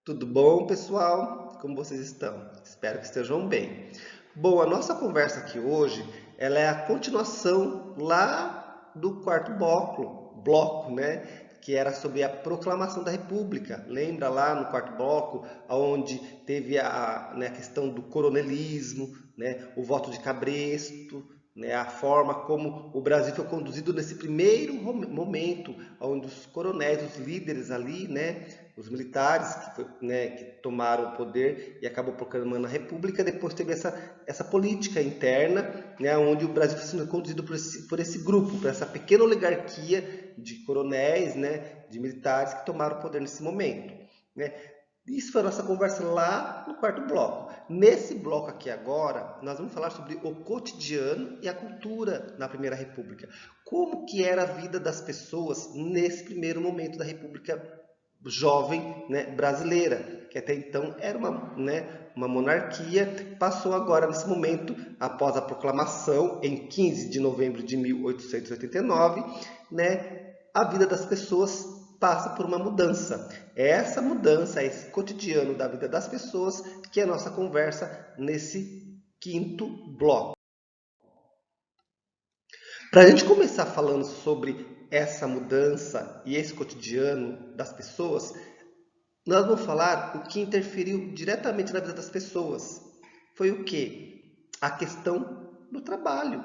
Tudo bom, pessoal? Como vocês estão? Espero que estejam bem. Bom, a nossa conversa aqui hoje, ela é a continuação lá do quarto bloco, né? Que era sobre a proclamação da República. Lembra lá no quarto bloco, onde teve a questão do coronelismo, né? O voto de cabresto, né? A forma como o Brasil foi conduzido nesse primeiro momento, onde os coronéis, os líderes ali, né? Os militares que tomaram o poder e acabou proclamando a República. Depois teve essa política interna, né, onde o Brasil foi sendo conduzido por esse grupo, por essa pequena oligarquia de coronéis, né, de militares que tomaram o poder nesse momento. Né. Isso foi a nossa conversa lá no quarto bloco. Nesse bloco aqui agora, nós vamos falar sobre o cotidiano e a cultura na Primeira República. Como que era a vida das pessoas nesse primeiro momento da República jovem, né, brasileira, que até então era uma monarquia, passou agora nesse momento, após a proclamação, em 15 de novembro de 1889, né, a vida das pessoas passa por uma mudança. É essa mudança, esse cotidiano da vida das pessoas, que é a nossa conversa nesse quinto bloco. Para a gente começar falando sobre essa mudança e esse cotidiano das pessoas, nós vamos falar o que interferiu diretamente na vida das pessoas. Foi o quê? A questão do trabalho,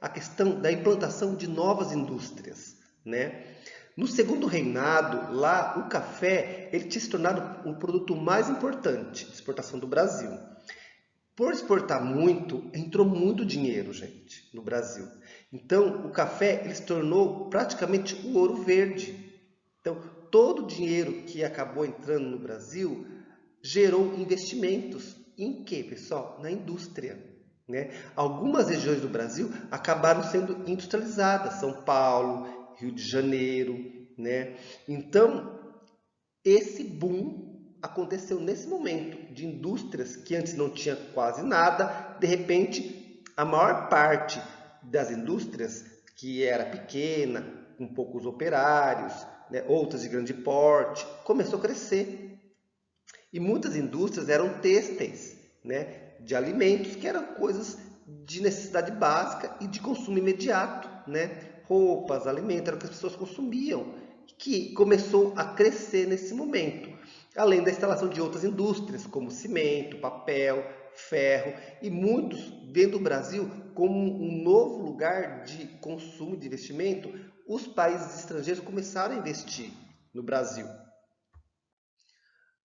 a questão da implantação de novas indústrias, né? No segundo reinado, lá o café ele tinha se tornado o produto mais importante de exportação do Brasil. Por exportar muito, entrou muito dinheiro, gente, no Brasil. Então, o café ele se tornou praticamente o ouro verde. Então, todo o dinheiro que acabou entrando no Brasil gerou investimentos em quê, pessoal? Na indústria. Né? Algumas regiões do Brasil acabaram sendo industrializadas, São Paulo, Rio de Janeiro, né? Então, esse boom aconteceu nesse momento de indústrias que antes não tinha quase nada, de repente, a maior parte das indústrias que era pequena, com poucos operários, né, outras de grande porte, começou a crescer. E muitas indústrias eram têxteis, né, de alimentos, que eram coisas de necessidade básica e de consumo imediato, né? Roupas, alimentos, era o que as pessoas consumiam, que começou a crescer nesse momento. Além da instalação de outras indústrias, como cimento, papel, ferro, e muitos, dentro do Brasil, como um novo lugar de consumo de investimento, os países estrangeiros começaram a investir no Brasil.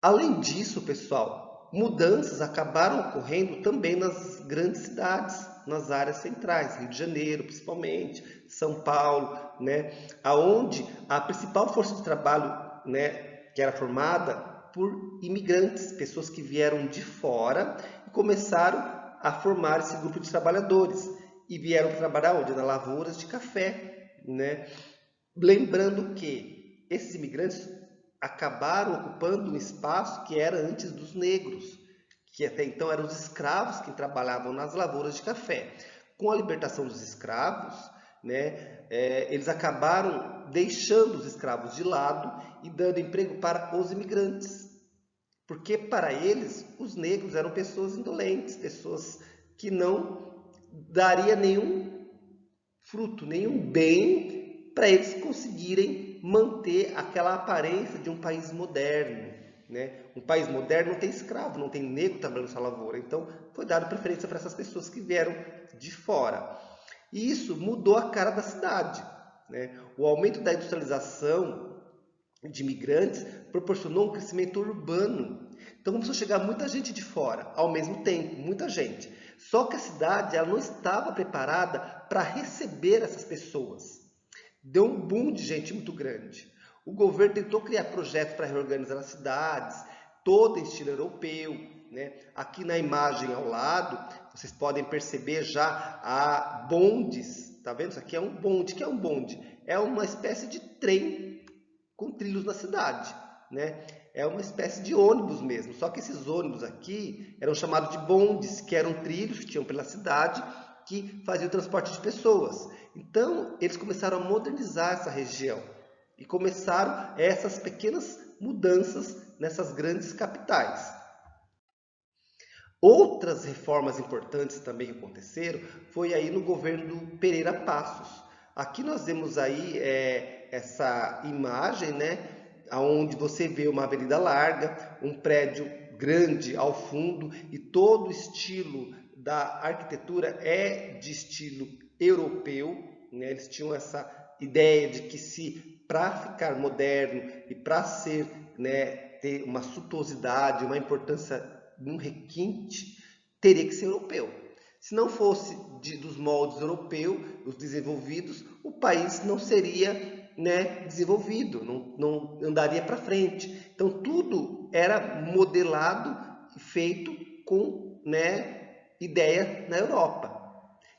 Além disso, pessoal, mudanças acabaram ocorrendo também nas grandes cidades, nas áreas centrais, Rio de Janeiro, principalmente, São Paulo, né, aonde a principal força de trabalho, né, que era formada por imigrantes, pessoas que vieram de fora e começaram a formar esse grupo de trabalhadores e vieram trabalhar onde? Nas lavouras de café, né? Lembrando que esses imigrantes acabaram ocupando um espaço que era antes dos negros, que até então eram os escravos que trabalhavam nas lavouras de café. Com a libertação dos escravos, né, eles acabaram deixando os escravos de lado e dando emprego para os imigrantes. Porque para eles, os negros eram pessoas indolentes, pessoas que não daria nenhum fruto, nenhum bem para eles conseguirem manter aquela aparência de um país moderno. Né? Um país moderno não tem escravo, não tem negro trabalhando nessa lavoura. Então, foi dado preferência para essas pessoas que vieram de fora. E isso mudou a cara da cidade. Né? O aumento da industrialização de imigrantes proporcionou um crescimento urbano. Então começou a chegar muita gente de fora, ao mesmo tempo, muita gente. Só que a cidade ela não estava preparada para receber essas pessoas. Deu um boom de gente muito grande. O governo tentou criar projetos para reorganizar as cidades, todo em estilo europeu. Né? Aqui na imagem ao lado, vocês podem perceber já há bondes. Tá vendo? Isso aqui é um bonde. O que é um bonde? É uma espécie de trem com trilhos na cidade, né? É uma espécie de ônibus mesmo, só que esses ônibus aqui eram chamados de bondes, que eram trilhos que tinham pela cidade, que faziam o transporte de pessoas. Então, eles começaram a modernizar essa região e começaram essas pequenas mudanças nessas grandes capitais. Outras reformas importantes também que aconteceram foi aí no governo do Pereira Passos. Aqui nós vemos aí essa imagem, né, onde você vê uma avenida larga, um prédio grande ao fundo e todo o estilo da arquitetura é de estilo europeu, né? Eles tinham essa ideia de que se para ficar moderno e para ser, né, ter uma suntuosidade, uma importância, um requinte, teria que ser europeu. Se não fosse dos moldes europeus, os desenvolvidos, o país não seria, né, desenvolvido, não andaria para frente. Então tudo era modelado e feito com, né, ideia na Europa.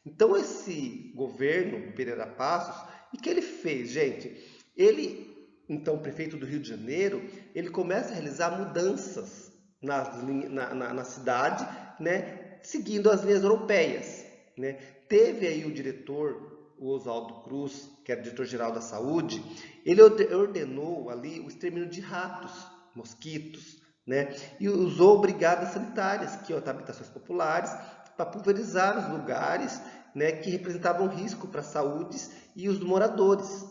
Então esse governo, Pereira Passos, o que ele fez, gente? Ele, então prefeito do Rio de Janeiro, ele começa a realizar mudanças na cidade, né, seguindo as linhas europeias, né? Teve aí o diretor, o Oswaldo Cruz, que era diretor-geral da saúde, ele ordenou ali o extermínio de ratos, mosquitos, né? E usou brigadas sanitárias, que habitações populares, para pulverizar os lugares, né, que representavam risco para a saúde e os moradores.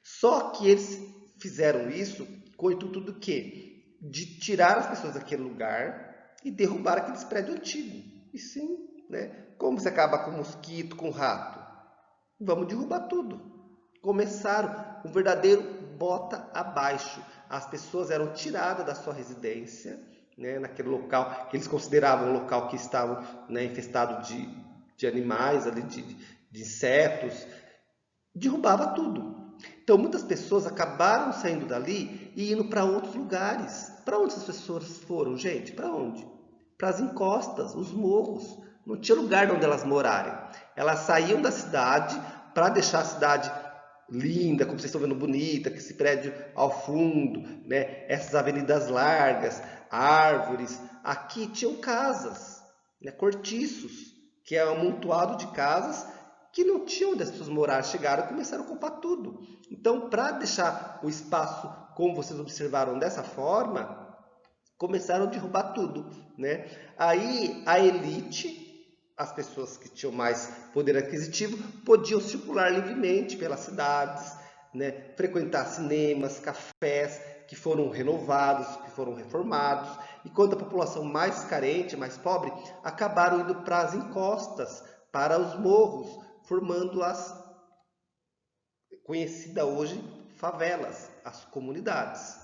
Só que eles fizeram isso com o intuito do quê? De tirar as pessoas daquele lugar e derrubar aqueles prédios antigos. E sim, né? Como você acaba com mosquito, com rato? Vamos derrubar tudo. Começaram um verdadeiro bota abaixo. As pessoas eram tiradas da sua residência, né, naquele local que eles consideravam um local que estava, né, infestado de animais, ali, de insetos. Derrubava tudo. Então muitas pessoas acabaram saindo dali e indo para outros lugares. Para onde essas pessoas foram, gente? Para onde? Para as encostas, os morros. Não tinha lugar onde elas morarem. Elas saíam da cidade para deixar a cidade linda, como vocês estão vendo, bonita, que esse prédio ao fundo, né? Essas avenidas largas, árvores. Aqui tinham casas, né? Cortiços, que é um amontoado de casas que não tinham onde as pessoas morar, chegaram e começaram a ocupar tudo. Então, para deixar o espaço, como vocês observaram dessa forma, começaram a derrubar tudo, né? Aí a elite, as pessoas que tinham mais poder aquisitivo, podiam circular livremente pelas cidades, né? Frequentar cinemas, cafés que foram renovados, que foram reformados, enquanto a população mais carente, mais pobre, acabaram indo para as encostas, para os morros, formando as conhecidas hoje favelas, as comunidades.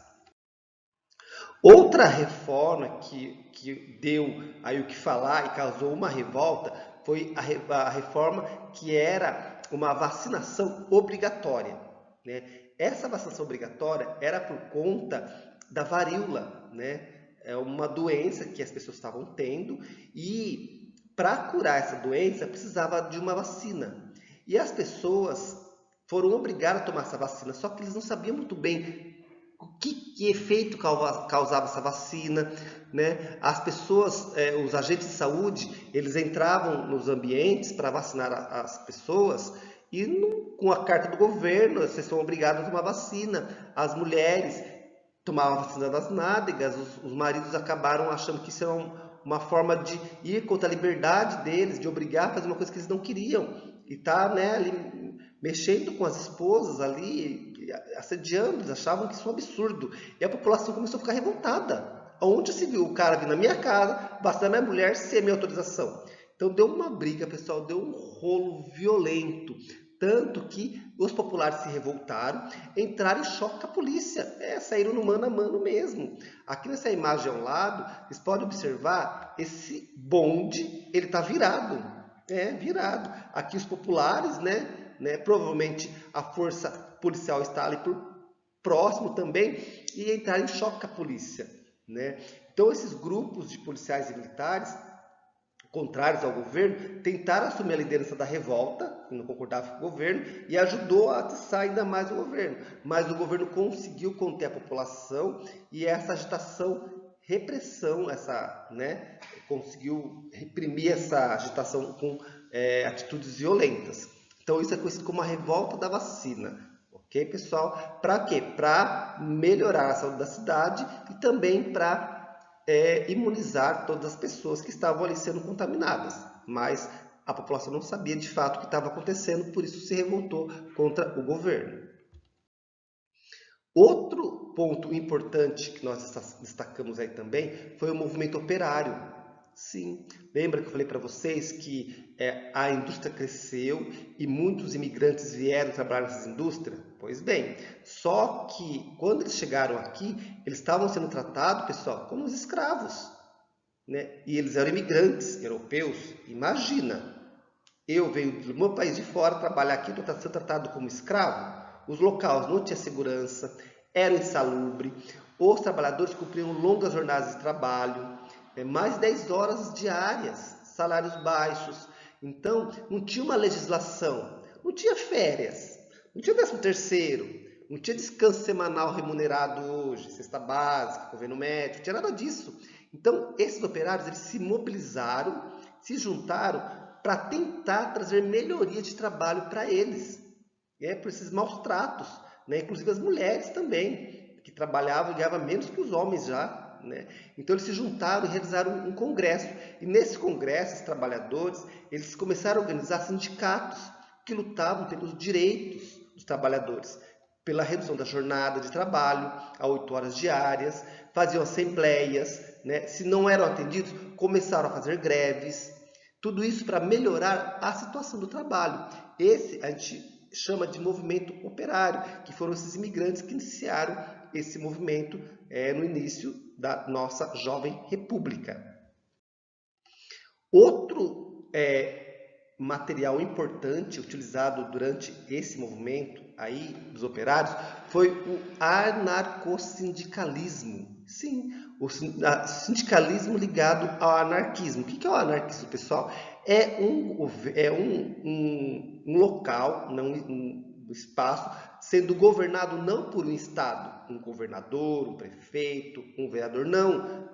Outra reforma que deu aí o que falar e causou uma revolta foi a reforma que era uma vacinação obrigatória, né? Essa vacinação obrigatória era por conta da varíola, né? É uma doença que as pessoas estavam tendo e para curar essa doença precisava de uma vacina. E as pessoas foram obrigadas a tomar essa vacina, só que eles não sabiam muito bem que efeito causava essa vacina, né? As pessoas, os agentes de saúde, eles entravam nos ambientes para vacinar as pessoas e com a carta do governo, vocês são obrigados a tomar vacina. As mulheres tomavam a vacina das nádegas, os maridos acabaram achando que isso era uma forma de ir contra a liberdade deles, de obrigar a fazer uma coisa que eles não queriam. E tá, né, ali mexendo com as esposas ali, assediando, eles achavam que isso é um absurdo. E a população começou a ficar revoltada. Onde se viu o cara vir na minha casa, vacinar minha mulher sem minha autorização? Então deu uma briga, pessoal, deu um rolo violento. Tanto que os populares se revoltaram, entraram em choque com a polícia. Saíram no mano a mano mesmo. Aqui nessa imagem ao lado, vocês podem observar, esse bonde, ele está virado. Virado. Aqui os populares, né, provavelmente a força policial está ali por próximo também e entraram em choque com a polícia, né? Então esses grupos de policiais e militares contrários ao governo tentaram assumir a liderança da revolta, que não concordava com o governo, e ajudou a atiçar ainda mais o governo. Mas o governo conseguiu conter a população e essa agitação, repressão, né, conseguiu reprimir essa agitação com atitudes violentas. Então isso é conhecido como a revolta da vacina. Ok, pessoal? Para quê? Para melhorar a saúde da cidade e também para imunizar todas as pessoas que estavam ali sendo contaminadas. Mas a população não sabia de fato o que estava acontecendo, por isso se revoltou contra o governo. Outro ponto importante que nós destacamos aí também foi o movimento operário. Sim, lembra que eu falei para vocês que a indústria cresceu e muitos imigrantes vieram trabalhar nessas indústrias? Pois bem, só que quando eles chegaram aqui, eles estavam sendo tratados, pessoal, como os escravos, né? E eles eram imigrantes europeus. Imagina, eu venho do meu país de fora trabalhar aqui, estou sendo tratado como escravo. Os locais não tinham segurança, eram insalubres, os trabalhadores cumpriam longas jornadas de trabalho, mais de 10 horas diárias, salários baixos. Então, não tinha uma legislação, não tinha férias, não tinha 13º, não tinha descanso semanal remunerado hoje, cesta básica, governo médico, não tinha nada disso. Então, esses operários eles se mobilizaram, se juntaram para tentar trazer melhoria de trabalho para eles, por esses maus tratos, né? Inclusive as mulheres também, que trabalhavam e ganhavam menos que os homens já, né? Então eles se juntaram e realizaram um congresso, e nesse congresso os trabalhadores eles começaram a organizar sindicatos que lutavam pelos direitos dos trabalhadores, pela redução da jornada de trabalho a 8 horas diárias, faziam assembleias, né? Se não eram atendidos, começaram a fazer greves. Tudo isso para melhorar a situação do trabalho. Esse a gente chama de movimento operário, que foram esses imigrantes que iniciaram esse movimento no início da nossa jovem república. Outro material importante utilizado durante esse movimento aí dos operários foi o anarcossindicalismo. Sim, o sindicalismo ligado ao anarquismo. O que é o anarquismo, pessoal? É um local, um espaço, sendo governado não por um Estado, um governador, um prefeito, um vereador, não.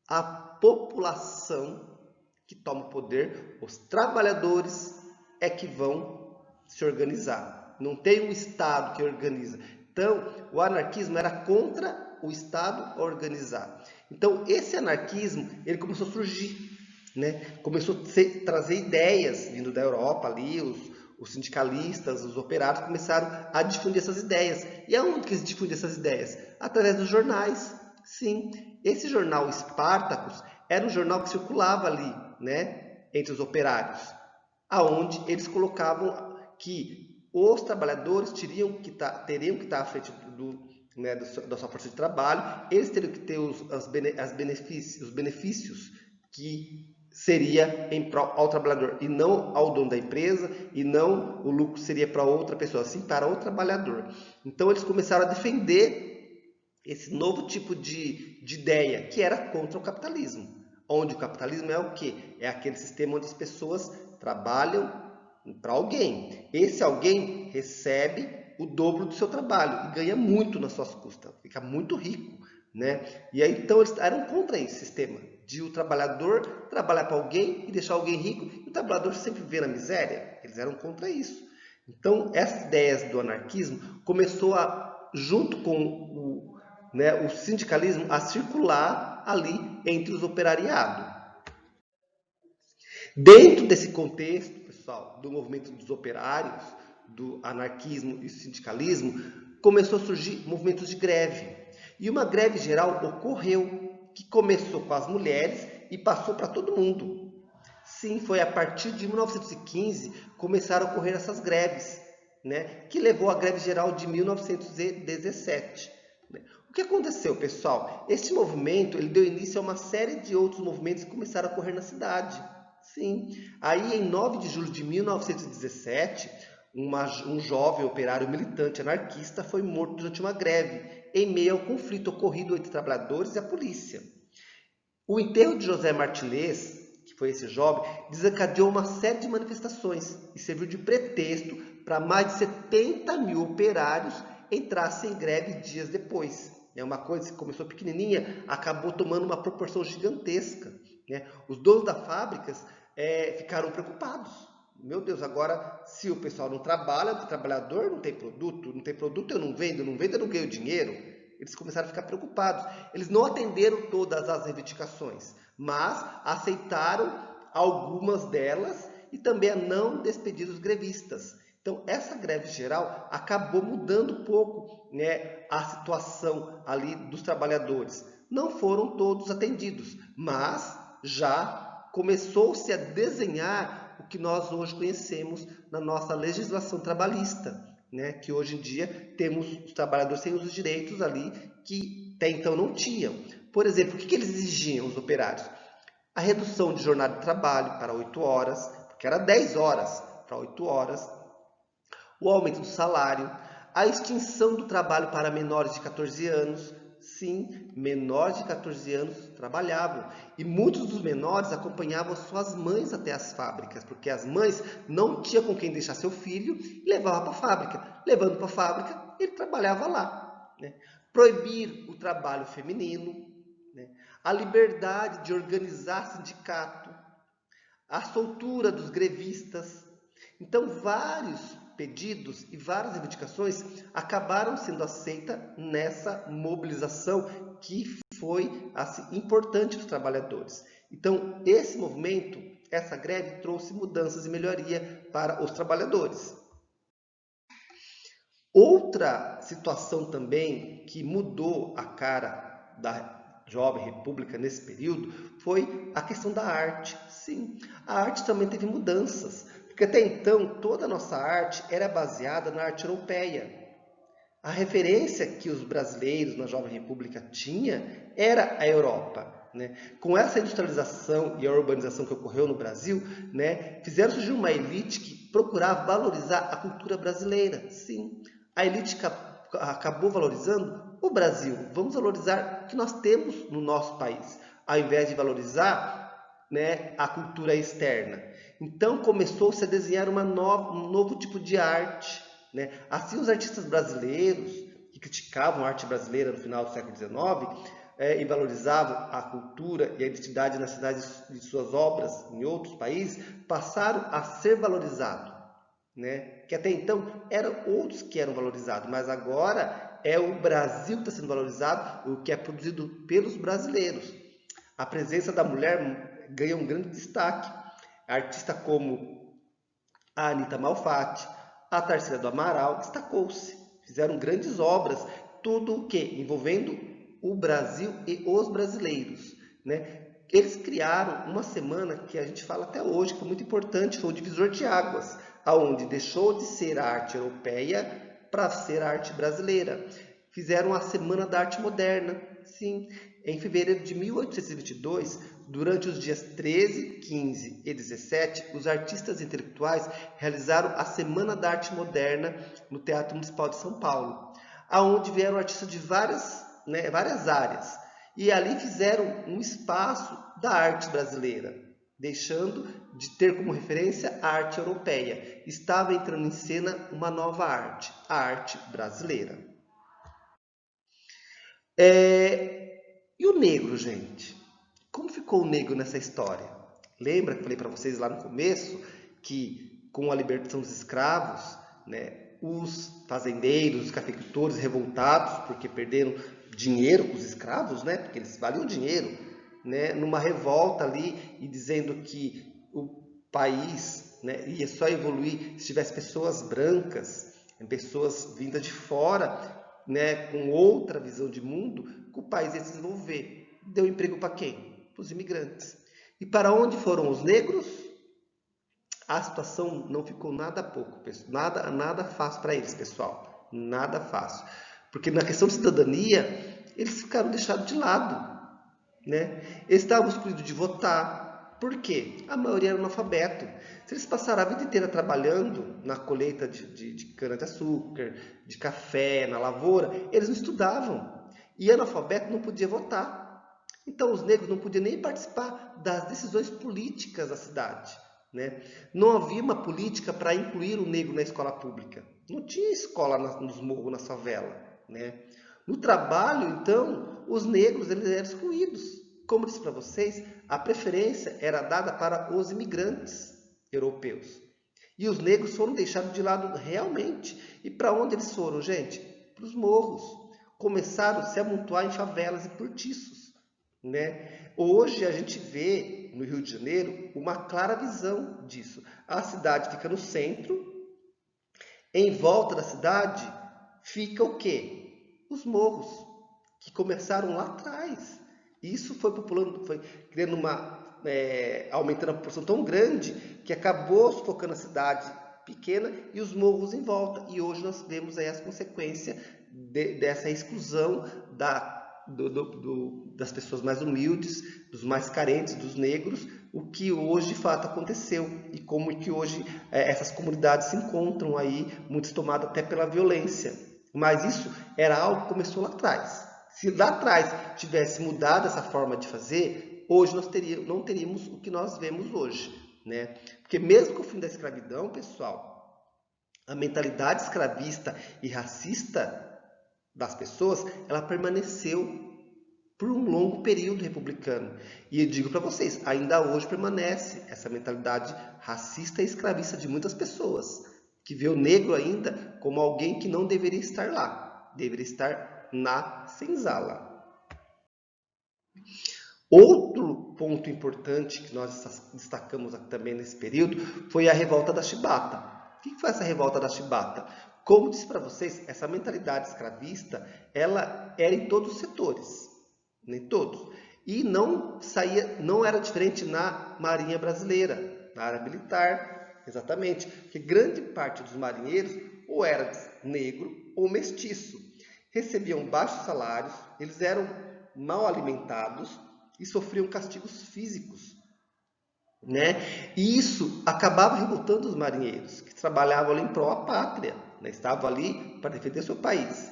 A população que toma o poder, os trabalhadores é que vão se organizar. Não tem um Estado que organiza. Então, o anarquismo era contra o Estado organizar. Então, esse anarquismo, ele começou a surgir, né? Começou a trazer ideias vindo da Europa ali, os sindicalistas, os operários começaram a difundir essas ideias. E aonde que eles difundem essas ideias? Através dos jornais. Sim, esse jornal Spartacus era um jornal que circulava ali, né, entre os operários, aonde eles colocavam que os trabalhadores teriam que estar à frente da sua força de trabalho, eles teriam que ter os benefícios que seria em prol ao trabalhador e não ao dono da empresa, e não o lucro seria para outra pessoa, sim para o trabalhador. Então eles começaram a defender esse novo tipo de ideia, que era contra o capitalismo. Onde o capitalismo é o quê? É aquele sistema onde as pessoas trabalham para alguém. Esse alguém recebe o dobro do seu trabalho e ganha muito nas suas custas, fica muito rico, né? E aí então eles eram contra esse sistema de o trabalhador trabalhar para alguém e deixar alguém rico e o trabalhador sempre viver na miséria. Eles eram contra isso. Então essas ideias do anarquismo começou a, junto com o sindicalismo, a circular ali entre os operariados. Dentro desse contexto, pessoal, do movimento dos operários, do anarquismo e sindicalismo, começou a surgir movimentos de greve. E uma greve geral ocorreu, que começou com as mulheres e passou para todo mundo. Sim, foi a partir de 1915 começaram a ocorrer essas greves, né, que levou à greve geral de 1917. O que aconteceu, pessoal? Este movimento ele deu início a uma série de outros movimentos que começaram a ocorrer na cidade. Sim. Aí, em 9 de julho de 1917, um jovem operário militante anarquista foi morto durante uma greve, em meio ao conflito ocorrido entre trabalhadores e a polícia. O enterro de José Martinez, que foi esse jovem, desencadeou uma série de manifestações e serviu de pretexto para mais de 70 mil operários entrassem em greve dias depois. É uma coisa que começou pequenininha, acabou tomando uma proporção gigantesca, né? Os donos das fábricas ficaram preocupados, Meu Deus, agora se o pessoal não trabalha, o trabalhador não tem produto eu não vendo, eu não ganho dinheiro. Eles começaram a ficar preocupados. Eles não atenderam todas as reivindicações, mas aceitaram algumas delas e também a não despedir os grevistas. Então, essa greve geral acabou mudando um pouco, né, a situação ali dos trabalhadores. Não foram todos atendidos, mas já começou-se a desenhar o que nós hoje conhecemos na nossa legislação trabalhista, né? Que hoje em dia temos os trabalhadores têm os direitos ali que até então não tinham. Por exemplo, o que eles exigiam, os operários? A redução de jornada de trabalho para 8 horas, porque era 10 horas para 8 horas, o aumento do salário, a extinção do trabalho para menores de 14 anos. Sim, menores de 14 anos trabalhavam. E muitos dos menores acompanhavam suas mães até as fábricas, porque as mães não tinham com quem deixar seu filho e levavam para a fábrica. Levando para a fábrica, ele trabalhava lá. Né? Proibir o trabalho feminino, né? A liberdade de organizar sindicato, a soltura dos grevistas. Então, vários pedidos e várias reivindicações acabaram sendo aceitas nessa mobilização que foi assim, importante para os trabalhadores. Então, esse movimento, essa greve trouxe mudanças e melhoria para os trabalhadores. Outra situação também que mudou a cara da Jovem República nesse período foi a questão da arte. Sim, a arte também teve mudanças, porque até então toda a nossa arte era baseada na arte europeia. A referência que os brasileiros na Jovem República tinham era a Europa. Né? Com essa industrialização e a urbanização que ocorreu no Brasil, né, fizeram surgir uma elite que procurava valorizar a cultura brasileira. Sim, a elite acabou valorizando o Brasil. Vamos valorizar o que nós temos no nosso país, ao invés de valorizar, né, a cultura externa. Então começou-se a desenhar um novo tipo de arte. Né? Assim, os artistas brasileiros, que criticavam a arte brasileira no final do século XIX, e valorizavam a cultura e a identidade nacionais de suas obras em outros países, passaram a ser valorizados. Né? Que até então eram outros que eram valorizados, mas agora é o Brasil que está sendo valorizado, o que é produzido pelos brasileiros. A presença da mulher ganha um grande destaque. Artistas como a Anita Malfatti, a Tarsila do Amaral, destacou-se. Fizeram grandes obras, tudo o que? Envolvendo o Brasil e os brasileiros. Né? Eles criaram uma semana que a gente fala até hoje, que foi muito importante, foi o divisor de águas, aonde deixou de ser a arte europeia para ser a arte brasileira. Fizeram a Semana da Arte Moderna, sim, em fevereiro de 1822, durante os dias 13, 15 e 17, os artistas intelectuais realizaram a Semana da Arte Moderna no Teatro Municipal de São Paulo, aonde vieram artistas de várias áreas, e ali fizeram um espaço da arte brasileira, deixando de ter como referência a arte europeia. Estava entrando em cena uma nova arte, a arte brasileira. E o negro, gente? Como ficou o negro nessa história? Lembra que eu falei para vocês lá no começo que com a libertação dos escravos, né, os fazendeiros, os cafeicultores revoltados porque perderam dinheiro, os escravos, né, porque eles valiam dinheiro, né, numa revolta ali e dizendo que o país, né, ia só evoluir se tivesse pessoas brancas, pessoas vindas de fora, né, com outra visão de mundo, que o país ia se desenvolver. Deu emprego para quem? Para os imigrantes. E para onde foram os negros? A situação não ficou nada pouco, nada fácil para eles, pessoal. Nada fácil. Porque na questão de cidadania, eles ficaram deixados de lado. Né? Eles estavam excluídos de votar. Por quê? A maioria era analfabeto. Se eles passaram a vida inteira trabalhando na colheita de cana-de-açúcar, de café, na lavoura, eles não estudavam. E analfabeto não podia votar. Então os negros não podiam nem participar das decisões políticas da cidade. Né? Não havia uma política para incluir o negro na escola pública. Não tinha escola nos morros, na favela. Né? No trabalho, então, os negros eles eram excluídos. Como disse para vocês, a preferência era dada para os imigrantes europeus. E os negros foram deixados de lado realmente. E para onde eles foram, gente? Para os morros. Começaram a se amontoar em favelas e cortiços, né? Hoje a gente vê no Rio de Janeiro uma clara visão disso. A cidade fica no centro, em volta da cidade fica o quê? Os morros, que começaram lá atrás. Isso foi populando, foi criando aumentando a proporção tão grande que acabou sufocando a cidade pequena e os morros em volta. E hoje nós vemos aí as consequências dessa exclusão das pessoas mais humildes, dos mais carentes, dos negros, o que hoje de fato aconteceu e como que hoje essas comunidades se encontram aí, muitas tomadas até pela violência. Mas isso era algo que começou lá atrás. Se lá atrás tivesse mudado essa forma de fazer, hoje nós não teríamos o que nós vemos hoje, né? Porque mesmo com o fim da escravidão, pessoal, a mentalidade escravista e racista das pessoas, ela permaneceu por um longo período republicano. E eu digo para vocês, ainda hoje permanece essa mentalidade racista e escravista de muitas pessoas, que vê o negro ainda como alguém que não deveria estar lá, deveria estar na senzala. Outro ponto importante que nós destacamos também nesse período foi a revolta da Chibata. O que foi essa revolta da Chibata? Como disse para vocês, essa mentalidade escravista, ela era em todos os setores, nem todos. E não era diferente na Marinha Brasileira, na área militar, exatamente. Porque grande parte dos marinheiros ou era negro ou mestiço. Recebiam baixos salários, eles eram mal alimentados e sofriam castigos físicos, né? E isso acabava revoltando os marinheiros, que trabalhavam ali em prol da pátria, né? Estavam ali para defender seu país.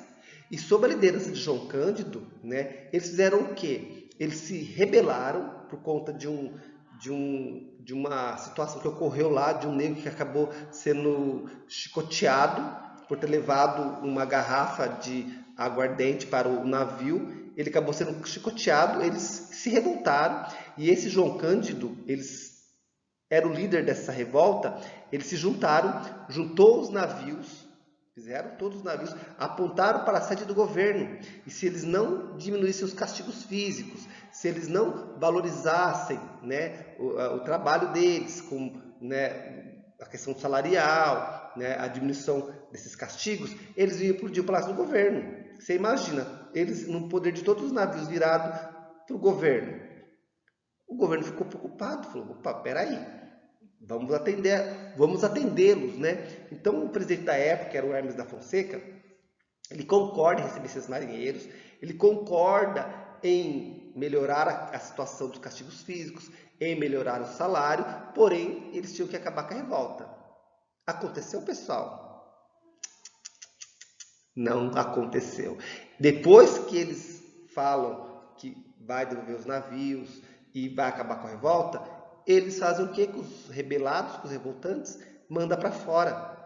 E sob a liderança de João Cândido, né, eles fizeram o quê? Eles se rebelaram por conta de uma situação que ocorreu lá, de um negro que acabou sendo chicoteado por ter levado uma garrafa de aguardente para o navio. Ele acabou sendo chicoteado, eles se revoltaram, e esse João Cândido, era o líder dessa revolta, eles se juntou os navios, fizeram todos os navios, apontaram para a sede do governo, e se eles não diminuíssem os castigos físicos, se eles não valorizassem, né, o trabalho deles, né, a questão salarial, né, a diminuição desses castigos, eles iam explodir o Palácio do Governo. Você imagina, eles no poder de todos os navios virados para o governo. O governo ficou preocupado, falou, opa, peraí, vamos atendê-los, né? Então o presidente da época, que era o Hermes da Fonseca, ele concorda em receber esses marinheiros, ele concorda em melhorar a situação dos castigos físicos, em melhorar o salário, porém eles tinham que acabar com a revolta. Aconteceu, pessoal? Não aconteceu. Depois que eles falam que vai devolver os navios e vai acabar com a revolta, eles fazem o quê com os rebelados, com os revoltantes? Manda para fora.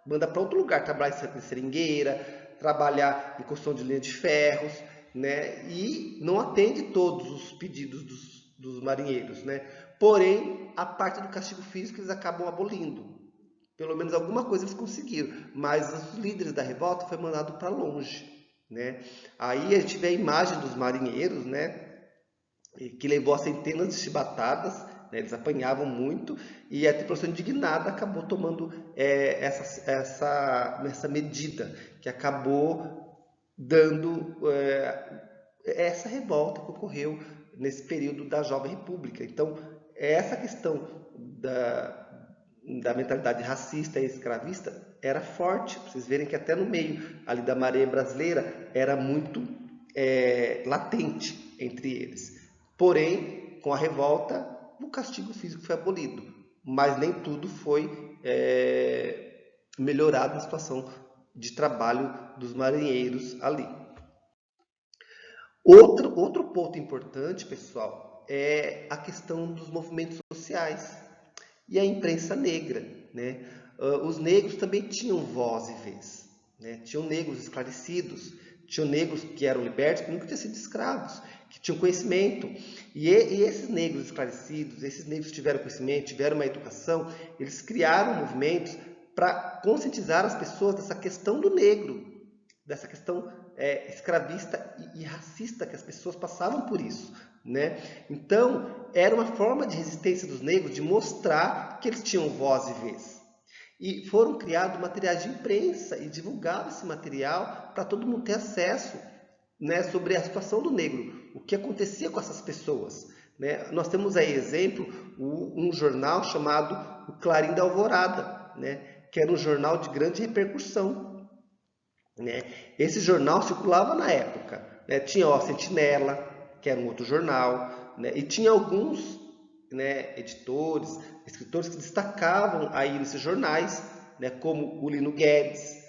Manda para outro lugar, trabalhar em seringueira, trabalhar em construção de linha de ferros, né? E não atende todos os pedidos dos marinheiros, né? Porém, a parte do castigo físico eles acabam abolindo. Pelo menos alguma coisa eles conseguiram, mas os líderes da revolta foi mandado para longe, né? Aí a gente vê a imagem dos marinheiros, né? Que levou a centenas de chibatadas, né? Eles apanhavam muito e a tripulação indignada acabou tomando essa medida, que acabou dando essa revolta que ocorreu nesse período da Jovem República. Então, essa questão da mentalidade racista e escravista era forte. Vocês verem que até no meio ali da Marinha Brasileira era muito latente entre eles. Porém, com a revolta, o castigo físico foi abolido, mas nem tudo foi melhorado na situação de trabalho dos marinheiros ali. Outro ponto importante, pessoal, é a questão dos movimentos sociais e a imprensa negra, né? Os negros também tinham voz e vez, né? Tinham negros esclarecidos, tinham negros que eram libertos, que nunca tinham sido escravos, que tinham conhecimento. E esses negros esclarecidos, esses negros que tiveram conhecimento, tiveram uma educação, eles criaram movimentos para conscientizar as pessoas dessa questão do negro, dessa questão escravista e racista, que as pessoas passavam por isso, né? Então, era uma forma de resistência dos negros de mostrar que eles tinham voz e vez. E foram criados materiais de imprensa e divulgavam esse material para todo mundo ter acesso, né, sobre a situação do negro, o que acontecia com essas pessoas, né? Nós temos aí exemplo um jornal chamado o Clarim da Alvorada, né, que era um jornal de grande repercussão, né? Esse jornal circulava na época, né? Tinha o Sentinela, que era um outro jornal, né? E tinha alguns, né, editores, escritores que destacavam aí nesses jornais, né, como o Lino Guedes,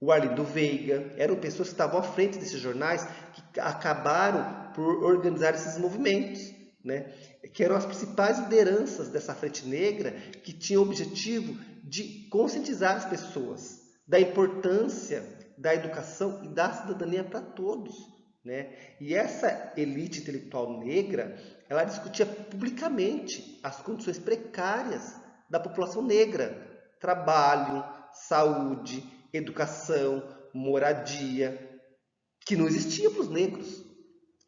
o Arlindo Veiga. Eram pessoas que estavam à frente desses jornais, que acabaram por organizar esses movimentos, né? Que eram as principais lideranças dessa frente negra, que tinham o objetivo de conscientizar as pessoas da importância da educação e da cidadania para todos, né? E essa elite intelectual negra, ela discutia publicamente as condições precárias da população negra: trabalho, saúde, educação, moradia, que não existia para os negros.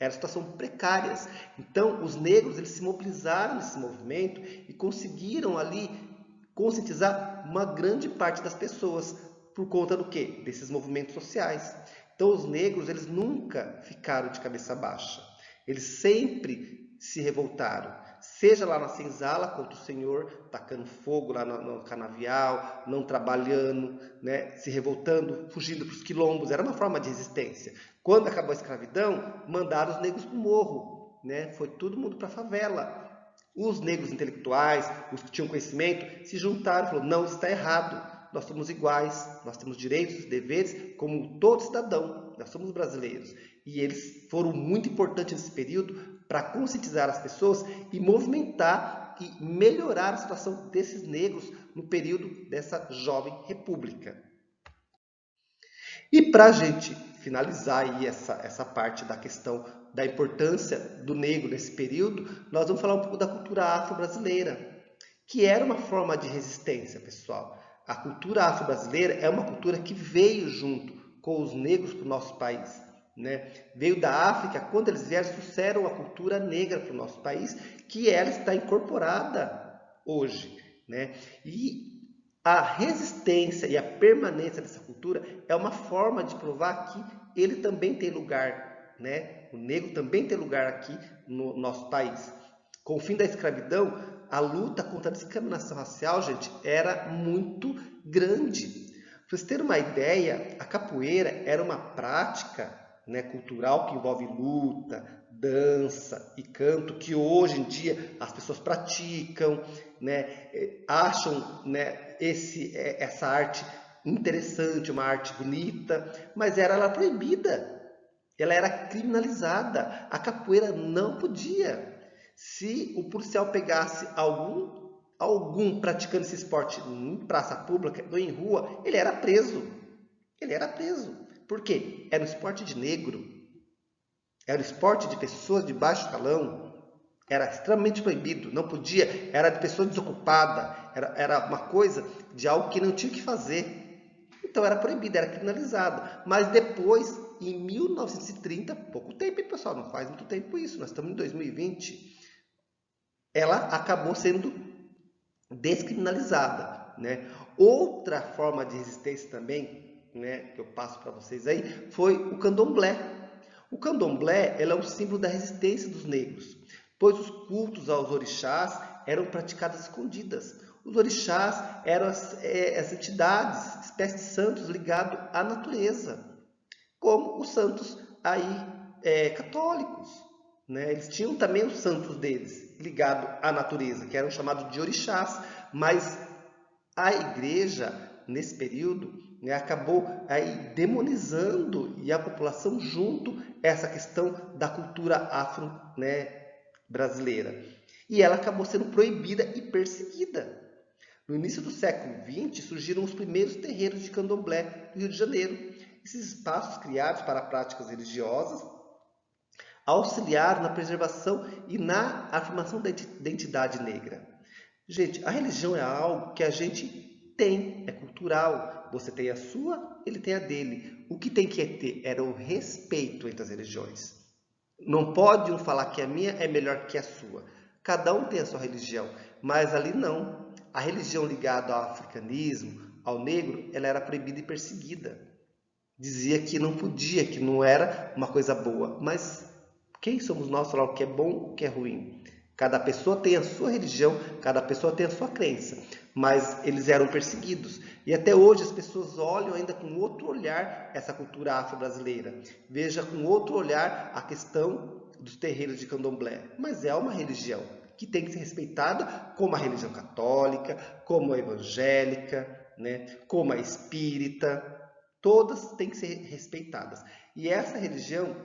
Eram situações precárias. Então, os negros, eles se mobilizaram nesse movimento e conseguiram ali conscientizar uma grande parte das pessoas. Por conta do quê? Desses movimentos sociais. Então, os negros, eles nunca ficaram de cabeça baixa. Eles sempre se revoltaram. Seja lá na senzala contra o senhor, tacando fogo lá no canavial, não trabalhando, né, se revoltando, fugindo para os quilombos. Era uma forma de resistência. Quando acabou a escravidão, mandaram os negros para o morro, né? Foi todo mundo para a favela. Os negros intelectuais, os que tinham conhecimento, se juntaram e falaram: não, está errado. Nós somos iguais, nós temos direitos e deveres como todo cidadão, nós somos brasileiros. E eles foram muito importantes nesse período para conscientizar as pessoas e movimentar e melhorar a situação desses negros no período dessa jovem república. E para a gente finalizar aí essa parte da questão da importância do negro nesse período, nós vamos falar um pouco da cultura afro-brasileira, que era uma forma de resistência, pessoal. A cultura afro-brasileira é uma cultura que veio junto com os negros para o nosso país, né? Veio da África. Quando eles vieram, trouxeram a cultura negra para o nosso país, que ela está incorporada hoje, né? E a resistência e a permanência dessa cultura é uma forma de provar que ele também tem lugar, né? O negro também tem lugar aqui no nosso país. Com o fim da escravidão, a luta contra a discriminação racial, gente, era muito grande. Para vocês terem uma ideia, a capoeira era uma prática, né, cultural que envolve luta, dança e canto, que hoje em dia as pessoas praticam, né, acham, né, essa arte interessante, uma arte bonita, mas ela era proibida, ela era criminalizada. A capoeira não podia. Se o policial pegasse algum praticando esse esporte em praça pública ou em rua, ele era preso. Ele era preso. Por quê? Era um esporte de negro. Era um esporte de pessoas de baixo calão. Era extremamente proibido. Não podia. Era de pessoa desocupada. Era uma coisa de algo que não tinha o que fazer. Então era proibida, era criminalizada. Mas depois, em 1930, pouco tempo, hein, pessoal? Não faz muito tempo isso. Nós estamos em 2020. Ela acabou sendo descriminalizada, né? Outra forma de resistência também, né, que eu passo para vocês aí, foi o candomblé. O candomblé, ela é um símbolo da resistência dos negros, pois os cultos aos orixás eram praticados escondidas. Os orixás eram as entidades, espécies de santos ligados à natureza, como os santos aí católicos, né? Eles tinham também os santos deles, ligados à natureza, que eram chamados de orixás, mas a igreja, nesse período, né, acabou aí demonizando, e a população junto, essa questão da cultura afro, né, brasileira. E ela acabou sendo proibida e perseguida. No início do século XX, surgiram os primeiros terreiros de candomblé no Rio de Janeiro. Esses espaços criados para práticas religiosas, auxiliar na preservação e na afirmação da identidade negra. Gente, a religião é algo que a gente tem, é cultural. Você tem a sua, ele tem a dele. O que tem que ter era o respeito entre as religiões. Não pode um falar que a minha é melhor que a sua. Cada um tem a sua religião, mas ali não. A religião ligada ao africanismo, ao negro, ela era proibida e perseguida. Dizia que não podia, que não era uma coisa boa. Mas quem somos nós falar o que é bom, o que é ruim? Cada pessoa tem a sua religião, cada pessoa tem a sua crença. Mas eles eram perseguidos. E até hoje as pessoas olham ainda com outro olhar essa cultura afro-brasileira. Veja com outro olhar a questão dos terreiros de candomblé. Mas é uma religião que tem que ser respeitada como a religião católica, como a evangélica, né, como a espírita. Todas têm que ser respeitadas. E essa religião,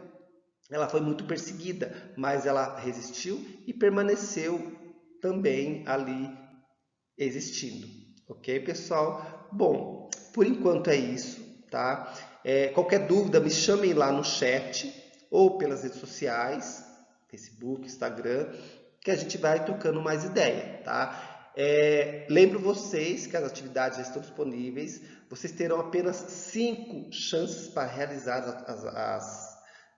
ela foi muito perseguida, mas ela resistiu e permaneceu também ali existindo. Ok, pessoal? Bom, por enquanto é isso, tá? Qualquer dúvida, me chamem lá no chat ou pelas redes sociais, Facebook, Instagram, que a gente vai trocando mais ideia, tá? Lembro vocês que as atividades já estão disponíveis. Vocês terão apenas 5 chances para realizar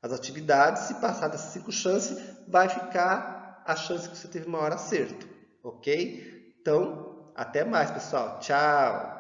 as atividades. Se passar dessas 5 chances, vai ficar a chance que você teve maior acerto, ok? Então, até mais, pessoal. Tchau!